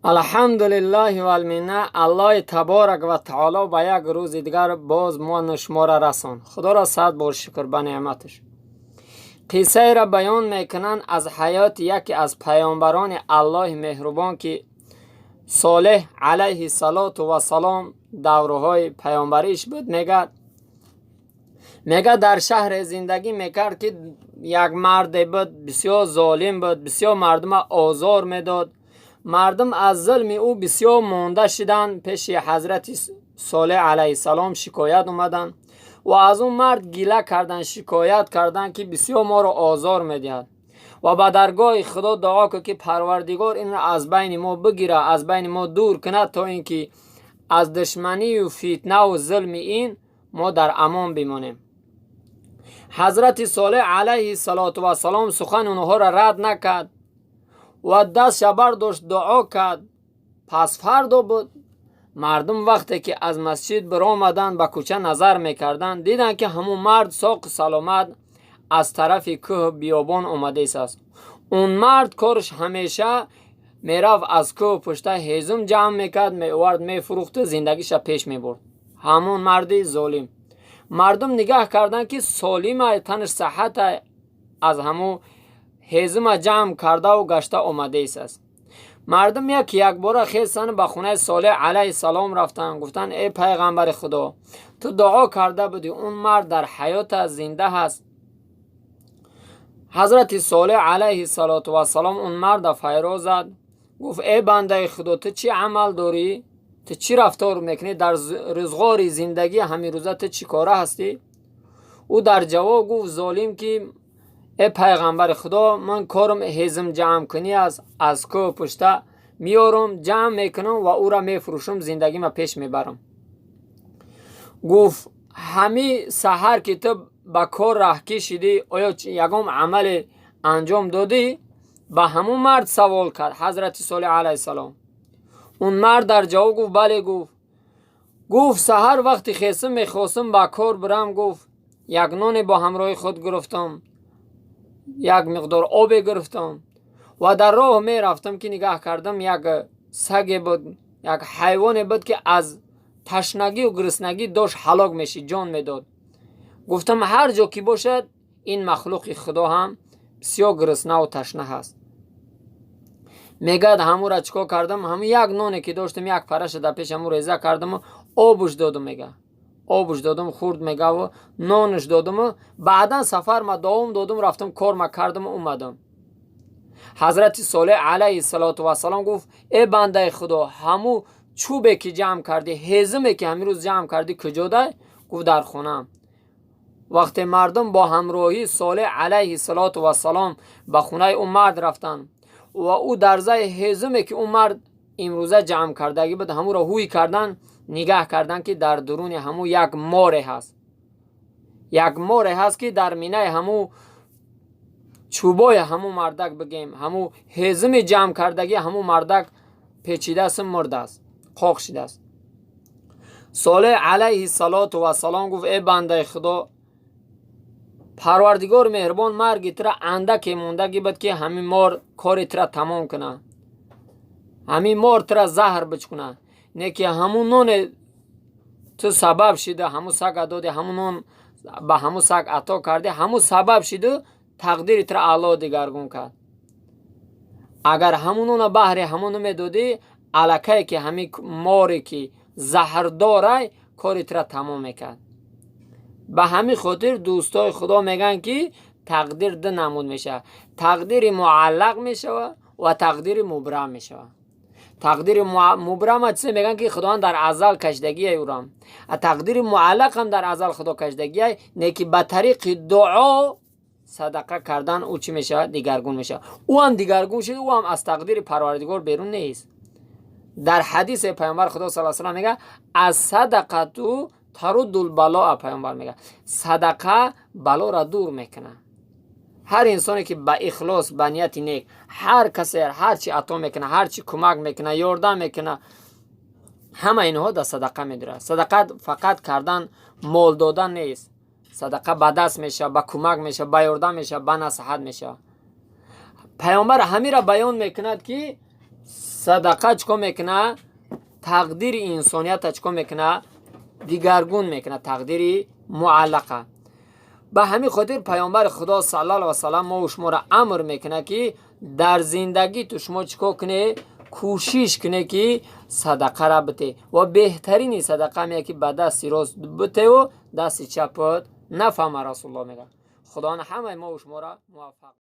الحمدلله و المنه. الله تبارک و تعالی به یک روز دیگر باز ما شما را رساند. خدا را صد بار شکر به نعمتش. قصه را بیان میکنند از حیات یکی از پیامبران الله مهربان که صالح علیه السلام دورهای پیامبریش بود. میگه در شهر زندگی میکرد که یک مرد بود بسیار ظالم بود، بسیار مردم آزار میداد. مردم از ظلم او بسیار مانده شدند. پیش حضرت صالح علیه السلام شکایت اومدن و از اون مرد گله کردن، شکایت کردن که بسیار ما را آزار میدهد و به درگاه خدا دعا کرد که پروردگار این را از بین ما بگیره، از بین ما دور کنه، تا اینکه از دشمنی و فتنه و ظلم این ما در امان بمانیم. حضرت صالح علیه السلام سخن اونها را رد نکرد و دست برداشت دعا کرد. پس فردا بود. مردم وقتی که از مسجد برآمدند به کوچه نظر میکردند، دیدند که همون مرد ساق سلامت از طرف کوه بیابان آمده است. اون مرد کارش همیشه میرفت از کوه پشته هیزم جمع میکرد، میورد میفروخت، زندگیش پیش میبرد. همون مرد ظالم. مردم نگاه کردند که سالم تنش صحت از همون هیزم جمع کرده و گشته آمده است. مردم یک بار خیستن به خونه صالح علیه السلام رفتن. گفتن ای پیغمبر خدا، تو دعا کرده بودی اون مرد در حیات زنده هست. حضرت صالح علیه السلام اون مرد فریاد زد، گفت ای بنده خدا، تو چی عمل داری؟ تو چی رفتار میکنی در روزگار زندگی همین روزه؟ تو چی کاره هستی؟ او در جواب گفت ظالم که ای پیغمبر خدا، من کارم هیزم جمع کنی از کوه پشته میارم، جمع میکنم و او را میفروشم، زندگی ما پیش میبرم. گفت همی سحر که تو با کار راه کشیدی، آیا یکم عمل انجام دادی؟ به همون مرد سوال کرد حضرت صالح علیه السلام. اون مرد در جواب گفت بله. گفت سحر وقتی خیسم میخواستم با کار برم، گفت یک نان با همراه خود گرفتم، یک مقدار آب گرفتم و در راه می رفتم که نگاه کردم یک سگ بود، یک حیوان بود که از تشنگی و گرسنگی داشت هلاک میشد، جان میداد. گفتم هر جا که باشد این مخلوق خدا هم بسیار گرسنه و تشنه هست. میگه همون را چکار کردم؟ همون یک نانی که داشتم یک پرش در پیش همون ریزه کردم و آبش دادم. میگه آبش دادم خورد، میگه و نانش دادم و بعدا سفر ما دوام دادم، رفتم کار ما کردم و اومدم. حضرت صالح علیه السلام گفت ای بنده خدا، همون چوبه که جمع کردی، هیزمه که همین روز جمع کردی کجا ده؟ گفت در خونم. وقتی مردم با همراهی صالح علیه السلام به خونه اون مرد رفتن و او درزه هیزمه که اون مرد امروزه جمع کردگی بود همون را هوی کردن، نگاه کردن که در درون همون یک ماره هست. یک ماره هست که در مینه همون چوبای همون مردک بگیم همون هیزم جمع کردگی همون مردک پیچیده است، مرده است، خاک شده است. صالح علیه السلام گفت ای بنده خدا، پروردگار مهربان مرگ ترا اندک موندگی بود که همین مار کار ترا تمام کنه، همین مار ترا زهر بچکنه، نه که همون نون تو سبب شده، همون سگ داده، همون نون به همون سگ عطا کرده، همون سبب شده تقدیر ترا اعلی دگرگون کرد. اگر همون نون بهره همون میدادی، الکه که همین ماری که زهر داره کار ترا تمام میکرد. به همین خاطر دوستای خدا میگن که تقدیر دو نمود میشه، تقدیر معلق میشه و تقدیر مبرم میشه. تقدیر مبرم چه میگن که خداوند در ازل کشیدگی اورام، تقدیر معلق هم در ازل خدا کشیدگی، نه که به طریق دعا صدقه کردن او چی میشه؟ دیگرگون میشه. او هم دیگرگون شده، او هم از تقدیر پروردگار بیرون نیست. در حدیث پیامبر خدا صلی الله علیه و میگه از صدقه تو ترد البلاء، پیامبر میگه صدقه بلا را دور میکنه. هر انسانی که با اخلاص، با نیت نیک، هر کسی هر چی عطا میکنه، هر چی کمک میکنه، یاردم میکنه، همه اینها در صدقه میداره. صدقه فقط کردن، مال دادن نیست. صدقه به دست میشه، به کمک میشه، به یاردم میشه، به نصیحت میشه. پیامبر همین را بیان میکند که صدقه چکو میکنه تقدیر انسانیت چکو میکنه دیگرگون میکنه، تقدیر معلقه. به همین خاطر پیامبر خدا صلی الله علیه و سلم ما و شما را امر میکنه که در زندگی تو شما چکو کنه، کوشش کنه که صدقه را بده و بهترین صدقه میگه که به دست راست بده و دست چپت نفهمه. رسول الله میگه خدا همه ما و شما را موفق